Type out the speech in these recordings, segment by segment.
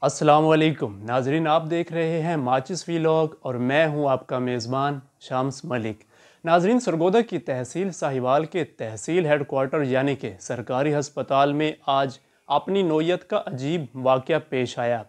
अस्सलाम वालेकुम नाजरीन, आप देख रहे हैं माचिस व्लॉग और मैं हूं आपका मेज़बान शाम्स मलिक। नाजरीन, सरगोदा की तहसील साहिवाल के तहसील हेडक्वार्टर यानी कि सरकारी हस्पताल में आज अपनी नौयत का अजीब वाक़या पेश आया।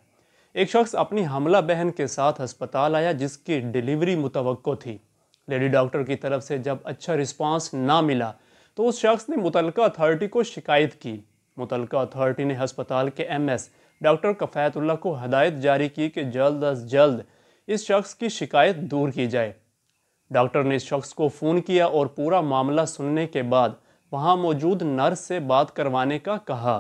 एक शख्स अपनी हमला बहन के साथ अस्पताल आया जिसकी डिलीवरी मुतवक्को थी। लेडी डॉक्टर की तरफ से जब अच्छा रिस्पांस ना मिला तो उस शख्स ने मुतलका अथॉरिटी को शिकायत की। मुतलका अथॉरिटी ने अस्पताल के MS डॉक्टर कफ़ायतुल्लाह को हदायत जारी की कि जल्द अज जल्द इस शख्स की शिकायत दूर की जाए। डॉक्टर ने इस शख्स को फ़ोन किया और पूरा मामला सुनने के बाद वहां मौजूद नर्स से बात करवाने का कहा।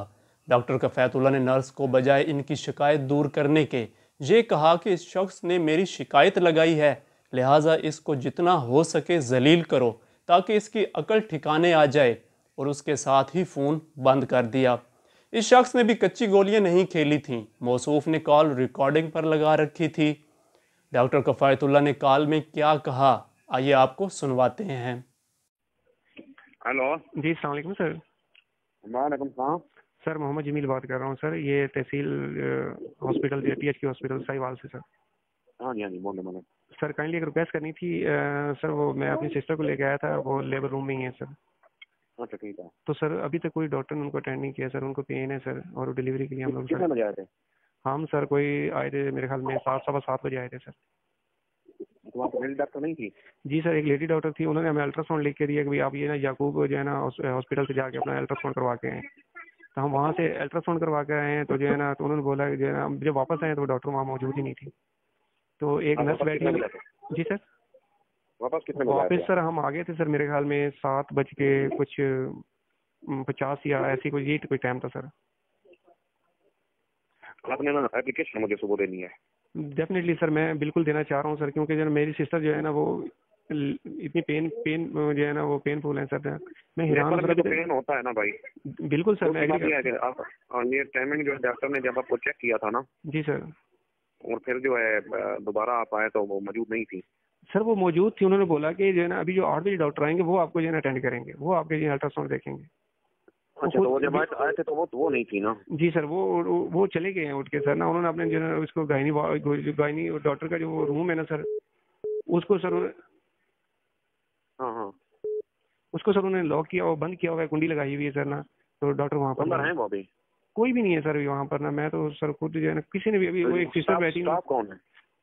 डॉक्टर कफ़ायतुल्लाह ने नर्स को बजाय इनकी शिकायत दूर करने के ये कहा कि इस शख्स ने मेरी शिकायत लगाई है, लिहाजा इसको जितना हो सके जलील करो ताकि इसकी अकल ठिकाने आ जाए, और उसके साथ ही फ़ोन बंद कर दिया। इस शख्स ने भी कच्ची गोलियां नहीं खेली थीं। मौसूफ ने कॉल रिकॉर्डिंग पर लगा रखी थी। डॉक्टर कफ़ायतुल्लाह ने कॉल में क्या कहा, आइए आपको सुनवाते हैं। हेलो जी अस्सलाम वालेकुम सर। वालेकुम सलाम। सर मोहम्मद जमील बात कर रहा हूँ सर, ये तहसील हॉस्पिटल THQ हॉस्पिटल साहिवाल से सर। हाँ जी बोले। सर काइंडली एक रिक्वेस्ट करनी थी सर, वो मैं अपनी सिस्टर को लेके आया था, वो लेबर रूम में ही है सर। अच्छा ठीक है। तो सर अभी तक कोई डॉक्टर ने उनको अटेंड नहीं किया सर, उनको पेन है सर, और डिलीवरी के लिए हम लोग कितने बजे आए थे? हम सर कोई आए थे मेरे ख्याल में 7 सवा 7 बजे आए थे सर। तो वहाँ पे लेडी डॉक्टर नहीं थी? जी सर, एक लेडी डॉक्टर थी, उन्होंने हमें अल्ट्रासाउंड लिख के दिया कि भाई आप ये ना याकूब जो है ना हॉस्पिटल से जाके अपना अल्ट्रासाउंड करवा के आए। तो हम वहाँ से अल्ट्रासाउंड करवा के आए हैं, तो जो है ना तो उन्होंने बोला कि जो है ना जब वापस आए तो डॉक्टर वहाँ मौजूद ही नहीं थी। तो एक नर्स बैठी। जी सर, वापस कितने बजे आए थे? वापस सर हम आ गए थे सर मेरे ख्याल में 7 बज के कुछ 50 या ऐसी कोई यही कोई टाइम था सर। आपने ना एप्लीकेशन मुझे सुबह देनी है। डेफिनेटली सर, मैं बिल्कुल देना चाह रहा हूँ सर, क्योंकि जो मेरी सिस्टर जो है ना वो इतनी पेन जो है ना वो पेनफुल है सर। मैं हैरान सर, तो पेन होता है ना भाई। बिल्कुल सर, मैं आप ये टाइमिंग जो डॉक्टर ने जब आपको चेक किया था ना। जी सर। और फिर जो है दोबारा आप आए तो वो मौजूद नहीं थी। सर वो मौजूद थी, उन्होंने बोला कि जो है ना अभी जो 8 बजे डॉक्टर आएंगे वो आपको जो है ना अटेंड करेंगे, वो आपके जो अल्ट्रासाउंड देखेंगे। अच्छा, तो वो जब आए थे तो वो नहीं थी ना? जी सर, वो चले गए हैं उठ के सर ना, उन्होंने अपने जो है उसको गायनी डॉक्टर का जो रूम है ना सर, उसको सर हाँ उसको सर उन्होंने लॉक किया और बंद किया हुआ है, कुंडी लगाई हुई है सर ना। तो डॉक्टर वहाँ पर है वो अभी कोई भी नहीं है सर वहाँ पर ना। मैं तो सर खुद जो है ना, किसी ने भी अभी वो एक सिस्टर बैठी है। स्टाफ कौन है?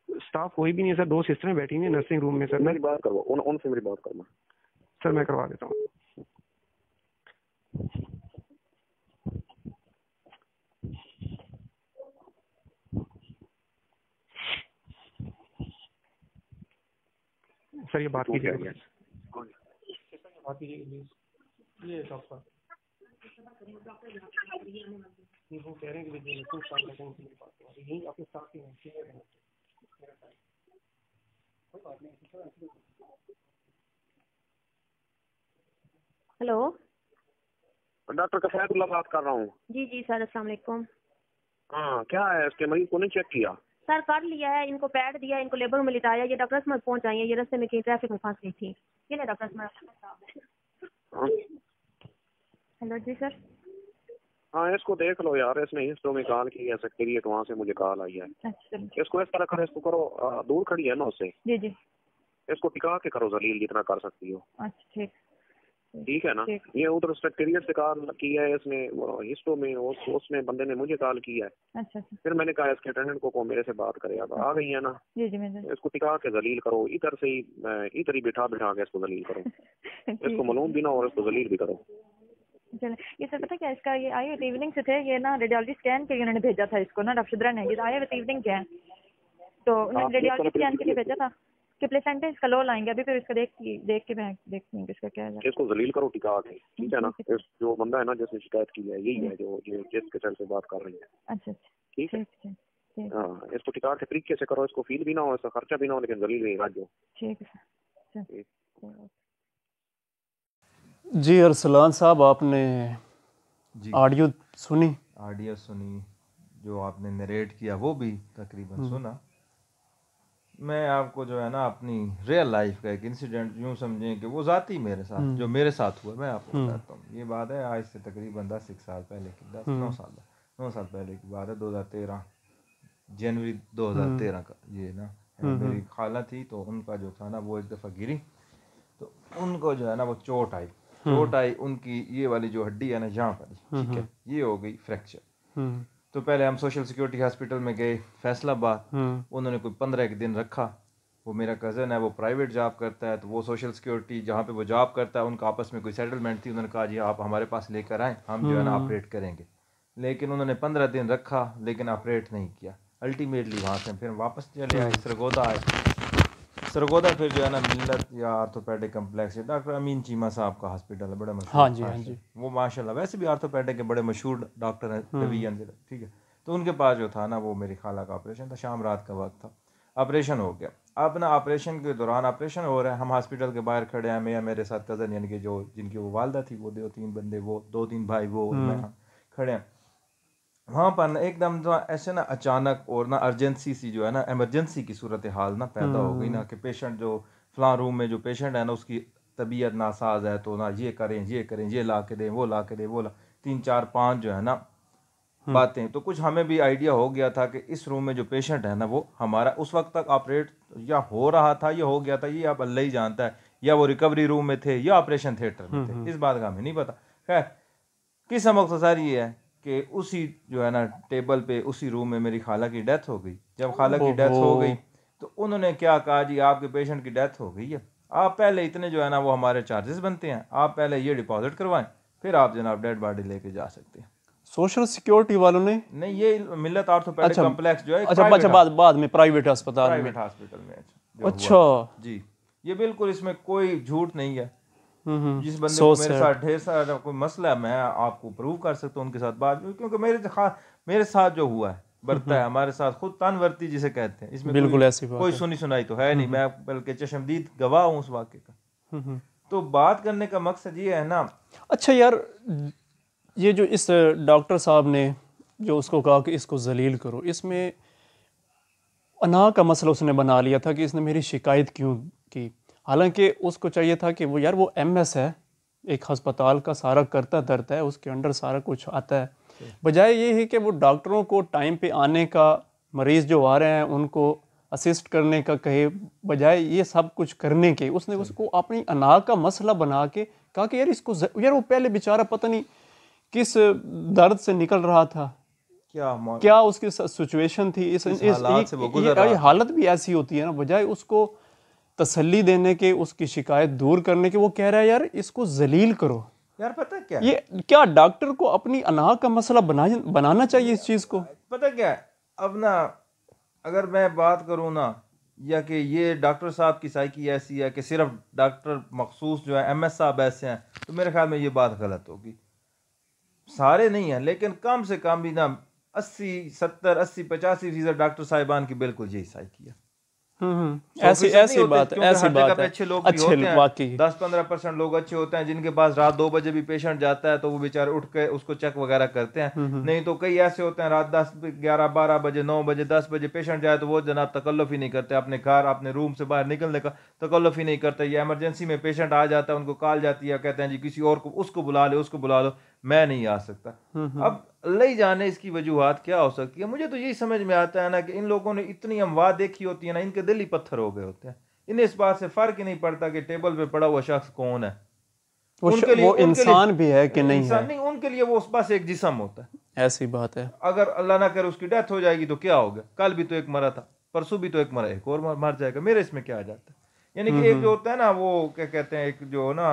स्टाफ कोई भी नहीं है सर, 2 सिस्टरें बैठी हैं नर्सिंग रूम में सर। मेरी बात करो, उनसे मेरी बात करना। सर मैं करवा देता हूँ। सर ये बात कीजिएगा प्लीज। बात कीजिएगा प्लीज। ये डॉक्टर वो कह रहे हैं कि कुछ स्टाफ बैठे हैं, यही आपके स्टाफ ही हैं। हेलो, डॉक्टर कफ़ायतुल्लाह बात कर रहा हूँ। जी सर, अस्सलाम वालेकुम। हाँ, क्या है इसके मरीज को नहीं चेक किया? सर कर लिया है, इनको पैड दिया, इनको लेबर में लिटाया, ये डॉक्टर्स में पहुंच आई है, ये रास्ते में कहीं ट्रैफिक में फंस गई थी। ये ले डॉक्टर्स में। हेलो जी सर। हाँ, इसको देख लो यार, इसने हिस्टों में कॉल की है सेक्रेटरीट, वहाँ से मुझे कॉल आई है। अच्छा, इसको इस तरह करो, इसको करो, दूर खड़ी है ना उससे। जी इसको टिका के करो जलील जितना कर सकती हो। अच्छा ठीक है ना? ये उधर सेक्रेटरीट से कॉल की है इसने हिस्टों में, उसने बंदे ने मुझे कॉल किया है। अच्छा। फिर मैंने कहा इसके अटेंडेंट को मेरे से बात करे। अब आ गई है ना? जी इसको टिका के जलील करो, इधर से ही इधर ही बिठा के इसको जलील करो। इसको मालूम भी ना और इसको जलील भी करो। चले, ये सर पता क्या, इसका ये आए हुए इवनिंग से थे, ये ना रेडियोलॉजी स्कैन के लिए उन्होंने भेजा था इसको ना, डॉक्टर शुद्रा ने, ये आए हुए इवनिंग के हैं, तो उन्होंने रेडियोलॉजी स्कैन के लिए भेजा था कि प्लेसेंटा इसका लो लाएंगे अभी, फिर इसका देख के मैं देखती हूँ इसका क्या है। इसको जलील करो टिका के, ठीक है ना? जो बंदा है ना जिसने शिकायत की है, यही है जो जिसके चल से बात कर रही है। अच्छा, ठीक है। हाँ, इसको टिका के तरीके से करो, इसको फील भी ना हो, इसका खर्चा भी ना हो, लेकिन जलील नहीं जो। ठीक है सर। जी अरसलान साहब, आपने ऑडियो सुनी? ऑडियो सुनी, जो आपने नरेट किया वो भी तकरीबन सुना। मैं आपको जो है ना अपनी रियल लाइफ का एक इंसिडेंट यूँ समझें कि वो ज़ाती मेरे साथ जो मेरे साथ हुआ, मैं आपको बताता हूँ। ये बात है आज से तकरीबन 10 साल पहले की, 9 साल पहले की बात है। 2013 जनवरी 2013 का ये ना। मेरी खाला थी तो उनका जो था ना वो एक दफ़ा गिरी तो उनको जो है ना वो चोट आई उनकी ये वाली जो हड्डी है ना यहाँ पर, ठीक है, ये हो गई फ्रैक्चर। तो पहले हम सोशल सिक्योरिटी हॉस्पिटल में गए फैसलाबाद, उन्होंने कोई 15 दिन रखा। वो मेरा कज़न है, वो प्राइवेट जॉब करता है, तो वो सोशल सिक्योरिटी जहाँ पे वो जॉब करता है उनका आपस में कोई सेटलमेंट थी। उन्होंने कहा जी आप हमारे पास लेकर आएँ, हम जो है ना ऑपरेट करेंगे। लेकिन उन्होंने 15 दिन रखा लेकिन ऑपरेट नहीं किया। अल्टीमेटली वहाँ से फिर वापस चले आए, सरगोदा आए। सरगोदा फिर जो है ना मिल्लत या आर्थोपेडिक कम्प्लेक्स है, डॉक्टर अमीन चीमा साहब का हॉस्पिटल है, बड़ा मशहूर। हाँ जी। वो माशाल्लाह वैसे भी आर्थोपेडिक के बड़े मशहूर डॉक्टर हैं डिवीजन से, ठीक है। तो उनके पास जो था ना वो मेरी खाला का ऑपरेशन था, शाम रात का वक्त था, ऑपरेशन हो गया। अब ना ऑपरेशन के दौरान ऑपरेशन हो रहा है, हम हॉस्पिटल के बाहर खड़े हैं, मैं मेरे साथ कज़न यानी कि जो जिनकी वो वालदा थी, वो 2-3 बंदे, वो 2-3 भाई, वो मैं खड़े हैं वहाँ पर ना। एकदम तो ऐसे ना अचानक और ना अर्जेंसी सी जो है ना, इमरजेंसी की सूरत हाल ना पैदा हो गई ना कि पेशेंट जो फलां रूम में जो पेशेंट है ना उसकी तबीयत नासाज है, तो ना ये करें, ये ला के दें, वो ला के दें, वो 3-4-5 जो है ना बातें। तो कुछ हमें भी आइडिया हो गया था कि इस रूम में जो पेशेंट है ना वो हमारा उस वक्त तक ऑपरेट या हो रहा था या हो गया था, ये आप अल्लाह ही जानता है, या वो रिकवरी रूम में थे या ऑपरेशन थिएटर में थे, इस बात का हमें नहीं पता। खैर किस्सा मुख्तसर ये है कि उसी जो है ना टेबल पे उसी रूम में मेरी खाला की डेथ हो गई। जब खाला की डेथ हो गई तो उन्होंने क्या कहा, जी आपके पेशेंट की डेथ हो गई है, आप पहले इतने जो है ना वो हमारे चार्जेस बनते हैं, आप पहले ये डिपॉजिट करवाएं, फिर आप जनाब डेड बॉडी लेके जा सकते हैं। सोशल सिक्योरिटी वालों ने नहीं, ये मिल्लत आर्थोपेडिक कम्प्लेक्स जो है, अच्छा बाद में प्राइवेट हॉस्पिटल में। अच्छा जी, ये बिल्कुल इसमें कोई झूठ नहीं है। जिस बंदे को मेरे साथ ढेर सारा कोई मसला है मैं आपको प्रूव कर सकता हूँ उनके साथ बात, क्योंकि मेरे साथ जो हुआ है बरता है, हमारे साथ खुद तनवर्ती जिसे कहते हैं, इसमें बिल्कुल ऐसी कोई सुनी सुनाई तो है नहीं, मैं बल्कि चशमदीद गवाह हूँ उस वाक़े का। तो बात करने का मकसद ये है ना। अच्छा यार, ये जो इस डॉक्टर साहब ने जो उसको कहा कि इसको जलील करो, इसमें अना का मसला उसने बना लिया था कि इसने मेरी शिकायत क्यों की। हालांकि उसको चाहिए था कि वो यार वो एमएस है, एक हस्पताल का सारा करता धरता है, उसके अंडर सारा कुछ आता है। बजाय ये है कि वो डॉक्टरों को टाइम पे आने का, मरीज़ जो आ रहे हैं उनको असिस्ट करने का कहे, बजाय ये सब कुछ करने के उसने उसको अपनी अना का मसला बना के कहा कि यार इसको यार वो पहले बेचारा पता नहीं किस दर्द से निकल रहा था, क्या उसकी सिचुएशन थी, इस हालत भी ऐसी होती है ना। बजाय उसको तसल्ली देने के, उसकी शिकायत दूर करने के, वो कह रहा है यार इसको जलील करो। यार पता क्या, ये क्या डॉक्टर को अपनी अना का मसला बनाना चाहिए इस चीज को? पता क्या है, अब ना अगर मैं बात करूँ ना, या कि ये डॉक्टर साहब की साइकी ऐसी है कि सिर्फ डॉक्टर मखसूस जो है एमएस साहब ऐसे हैं, तो मेरे ख्याल में ये बात गलत होगी। सारे नहीं हैं लेकिन कम से कम भी ना 80, 70, 80, 85% डॉक्टर साहिबान की बिल्कुल यही साइकी है। ऐसी बात है। अच्छे लोग भी होते हैं, 10-15% लोग अच्छे होते हैं जिनके पास रात 2 बजे भी पेशेंट जाता है तो वो बेचारे उठ के उसको चेक वगैरह करते हैं। नहीं तो कई ऐसे होते हैं रात 10, 11, 12 बजे, 9 बजे, 10 बजे पेशेंट जाए तो वो जनाब तकल्लुफ ही नहीं करते, अपने घर अपने रूम से बाहर निकलने का तकल्लुफ ही नहीं करते। या इमरजेंसी में पेशेंट आ जाता है, उनको कॉल जाती है, कहते हैं जी किसी और को, उसको बुला लो, उसको बुला लो, मैं नहीं आ सकता। अब अल्लाह जाने इसकी वजूहात क्या हो सकती है। मुझे तो यही समझ में आता है ना कि इन लोगों ने इतनी अमवात देखी होती है ना, इनके दिल ही पत्थर हो गए होते हैं। इन्हें इस बात से फर्क ही नहीं पड़ता कि टेबल पे पड़ा हुआ शख्स कौन है, उनके लिए वो इंसान भी है कि नहीं है। नहीं, उनके लिए वो बस एक जिस्म होता है। ऐसी बात है। अगर अल्लाह ना करे उसकी डेथ हो जाएगी तो क्या हो गया, कल भी तो एक मरा था, परसों भी तो एक मरा, एक और मर जाएगा, मेरे इसमें क्या आ जाता है। यानी कि एक जो होता है ना, वो क्या कहते हैं, एक जो ना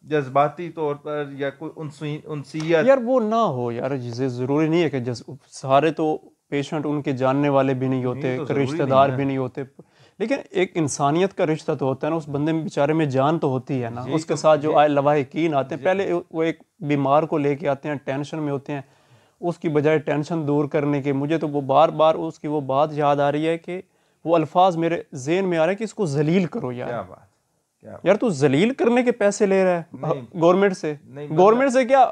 जज्बाती तौर पर या कोई उनसियत, यार वो ना हो यार, जरूरी नहीं है कि सारे तो पेशेंट उनके जानने वाले भी नहीं होते, तो रिश्तेदार भी नहीं होते, लेकिन एक इंसानियत का रिश्ता तो होता है ना, उस बंदे में बेचारे में जान तो होती है ना। उसके साथ जो आए लवाहिकीन आते हैं, पहले वो एक बीमार को लेके आते हैं, टेंशन में होते हैं, उसकी बजाय टेंशन दूर करने के, मुझे तो वो बार बार उसकी वो बात याद आ रही है कि वो अल्फाज मेरे ज़हन में आ रहे हैं कि इसको जलील करो यार। क्या बात यार तू जलील करने के पैसे ले रहा है गवर्नमेंट से, गवर्नमेंट से क्या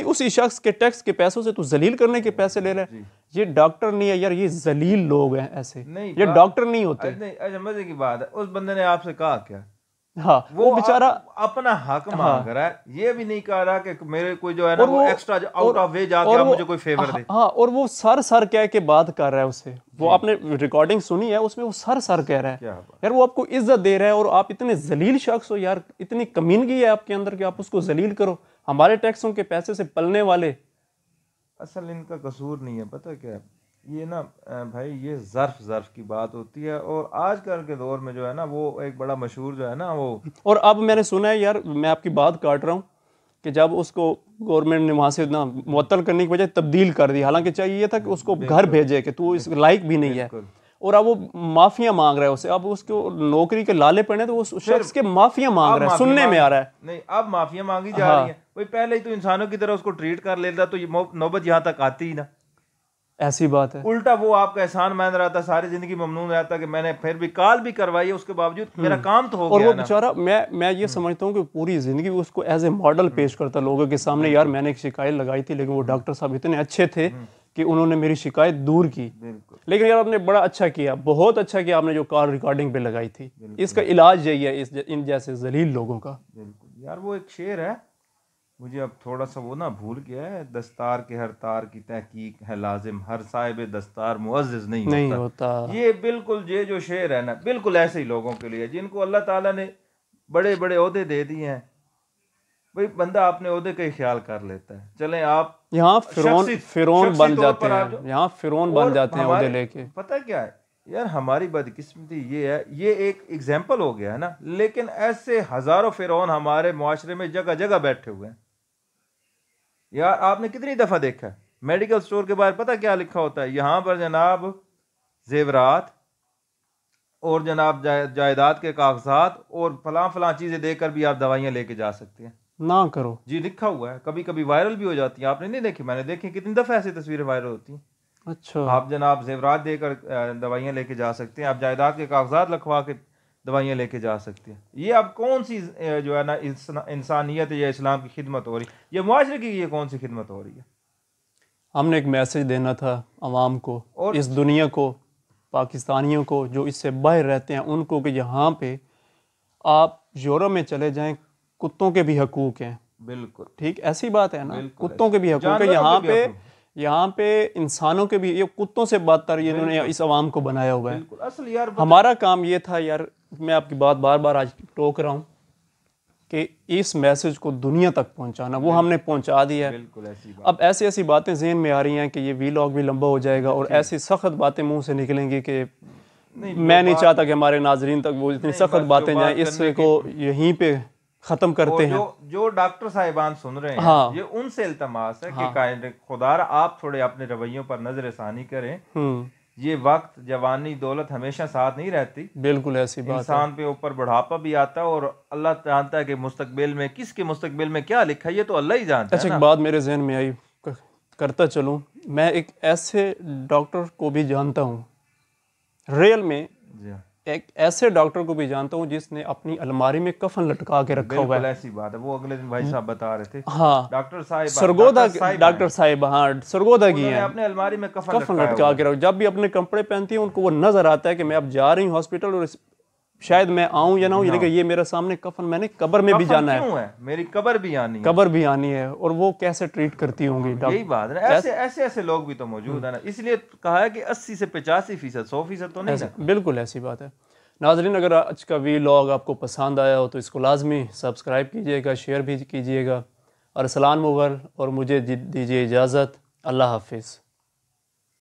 उसी शख्स के टैक्स के पैसों से तू जलील करने के पैसे ले रहा है। ये डॉक्टर नहीं है यार, ये जलील लोग हैं ऐसे, ये डॉक्टर नहीं होते। अच्छा मजे की बात है, उस बंदे ने आपसे कहा क्या हाँ वो बेचारा अपना हक मांग रहा है, ये भी नहीं कह रहा कि मेरे कोई जो है ना वो एक्स्ट्रा आउट ऑफ वे जाके आप मुझे कोई फेवर दे। हाँ, और वो सर कह के बात कर रहा है उससे, वो आपने रिकॉर्डिंग सुनी है, उसमें वो सर कह रहा है यार, वो आपको इज्जत दे रहा है और आप इतने जलील शख्स हो यार, इतनी कमीनगी है आपके अंदर कि आप उसको जलील करो, हमारे टैक्सों के पैसे से पलने वाले। असल इनका कसूर नहीं है, पता क्या, ये ना भाई ये ज़र्फ की बात होती है, और आजकल के दौर में जो है ना वो एक बड़ा मशहूर जो है ना वो, और अब मैंने सुना है यार, मैं आपकी बात काट रहा हूँ, कि जब उसको गवर्नमेंट ने वहाँ से ना मुअत्तल करने की बजाय तब्दील कर दी, हालांकि चाहिए ये था कि उसको घर भेजे कि तू इस लायक भी नहीं है, और अब वो माफिया मांग रहा है उसे, अब उसको नौकरी के लाले पड़े तो उस शख्स के माफिया मांग रहा है, सुनने में आ रहा है। नहीं, अब माफिया मांगी जा रही है, भाई पहले ही तो इंसानों की तरह उसको ट्रीट कर लेता तो ये नौबत यहाँ तक आती ही ना। ऐसी बात है, उल्टा वो आपका एहसान मान रहा था, सारी जिंदगी ममनून रहता कि मैंने फिर भी कॉल भी करवाई है, उसके बावजूद मेरा काम तो हो गया। और वो बेचारा, मैं ये समझता हूँ कि पूरी जिंदगी उसको एज ए मॉडल पेश करता लोगों के सामने, यार मैंने एक शिकायत लगाई थी लेकिन वो डॉक्टर साहब इतने अच्छे थे कि उन्होंने मेरी शिकायत दूर की। लेकिन यार आपने बड़ा अच्छा किया, बहुत अच्छा किया आपने जो कॉल रिकॉर्डिंग पे लगाई थी, इसका इलाज यही है इन जैसे जलील लोगों का। बिल्कुल यार, वो एक शेर है, मुझे अब थोड़ा सा वो ना भूल गया है, दस्तार के हर तार की तहकीक है लाजिम, हर साहिब दस्तार मुअज़्ज़िज़ नहीं होता। ये बिल्कुल ये जो शेर है ना, बिल्कुल ऐसे ही लोगों के लिए जिनको अल्लाह ताला ने बड़े बड़े ओहदे दे दिए हैं, भाई बंदा अपने ओहदे का ही ख्याल कर लेता है। चलें आप यहाँ फिरौन बन जाते हैं, यहाँ फिरौन बन जाते हैं ओहदे लेके। पता क्या है यार, हमारी बदकिस्मती ये है, ये एक एग्जाम्पल हो गया है ना, लेकिन ऐसे हजारों फिरौन हमारे मुआशरे में जगह जगह बैठे हुए हैं। यार आपने कितनी दफा देखा है मेडिकल स्टोर के बाहर पता क्या लिखा होता है, यहाँ पर जनाब जेवरात और जनाब जायदाद के कागजात और फलां चीजें देकर भी आप दवाइयाँ लेके जा सकते हैं, ना करो जी, लिखा हुआ है। कभी कभी वायरल भी हो जाती है, आपने नहीं देखी, मैंने देखी, कितनी दफा ऐसी तस्वीरें वायरल होती हैं। अच्छा, आप जनाब जेवरात देकर दवाइयाँ लेके जा सकते हैं, आप जायदाद के कागजात लिखवा के दवाइयाँ लेके जा सकते हैं। ये अब कौन सी जो है ना इंसानियत या इस्लाम की खिदमत हो रही है, ये मुआशरे की ये कौन सी खिदमत हो रही है? हमने एक मैसेज देना था अवाम को और इस दुनिया को, पाकिस्तानियों को जो इससे बाहर रहते हैं उनको, कि यहाँ पे आप यूरोप में चले जाएं, कुत्तों के भी हकूक हैं। बिल्कुल ठीक, ऐसी बात है ना, कुत्तों के भी हकूक है, यहाँ पे इंसानों के भी, ये कुत्तों से बदतर इन्होंने इस अवाम को बनाया हुआ है। असल यार हमारा काम ये था यार, मैं आपकी बात बार बार आज टोक रहा हूँ कि इस मैसेज को दुनिया तक पहुंचाना, वो हमने पहुंचा दिया है। अब ऐसी ऐसी बातें ज़हन में आ रही हैं कि ये वीलॉग भी लंबा हो जाएगा और ऐसी सख्त बातें मुंह से निकलेंगी कि मैं नहीं चाहता कि हमारे नाजरीन तक वो इतनी सख्त बातें जाएं। इसको यहीं पे ख़त्म करते हैं। जो डॉक्टर साहिबान सुन रहे हैं, हाँ, ये उनसे इल्तमास है कि खुदा आप थोड़े अपने रवैयों पर नजरसानी करें। ये वक्त, जवानी, दौलत हमेशा साथ नहीं रहती, बिल्कुल ऐसी बात, इंसान पे ऊपर बुढ़ापा भी आता है और अल्लाह जानता है कि मुस्तकबिल में, किसके मुस्तकबिल में क्या लिखा है, ये तो अल्लाह ही जानता है। अच्छा, एक बात मेरे जहन में आई, करता चलूं, मैं एक ऐसे डॉक्टर को भी जानता हूँ, रियल में एक ऐसे डॉक्टर को भी जानता हूँ जिसने अपनी अलमारी में कफन लटका के रखा हुआ है। ऐसी बात है, वो अगले दिन भाई साहब बता रहे थे, हाँ, डॉक्टर साहब डॉक्टर साहिब, हाँ, सरगोदा की हैं, अपने अलमारी में कफन लटका के रखा। जब भी अपने कपड़े पहनती है उनको वो नजर आता है कि मैं अब जा रही हूँ हॉस्पिटल और शायद मैं आऊं या ना आऊं, लेकिन ये मेरे सामने कफन, मैंने कब्र में भी जाना है, मेरी कब्र भी आनी है, और वो कैसे ट्रीट करती होंगी। यही बात है, ऐसे लोग भी तो मौजूद है ना, इसलिए कहा है कि 80 से 85%, 100% तो नहीं है। बिल्कुल ऐसी बात है। नाज़रीन, अगर आज का वीलॉग आपको पसंद आया हो तो इसको लाजमी सब्सक्राइब कीजिएगा, शेयर भी कीजिएगा, और सलाम मुगल, और मुझे दीजिए इजाज़त। अल्लाह हाफिज़।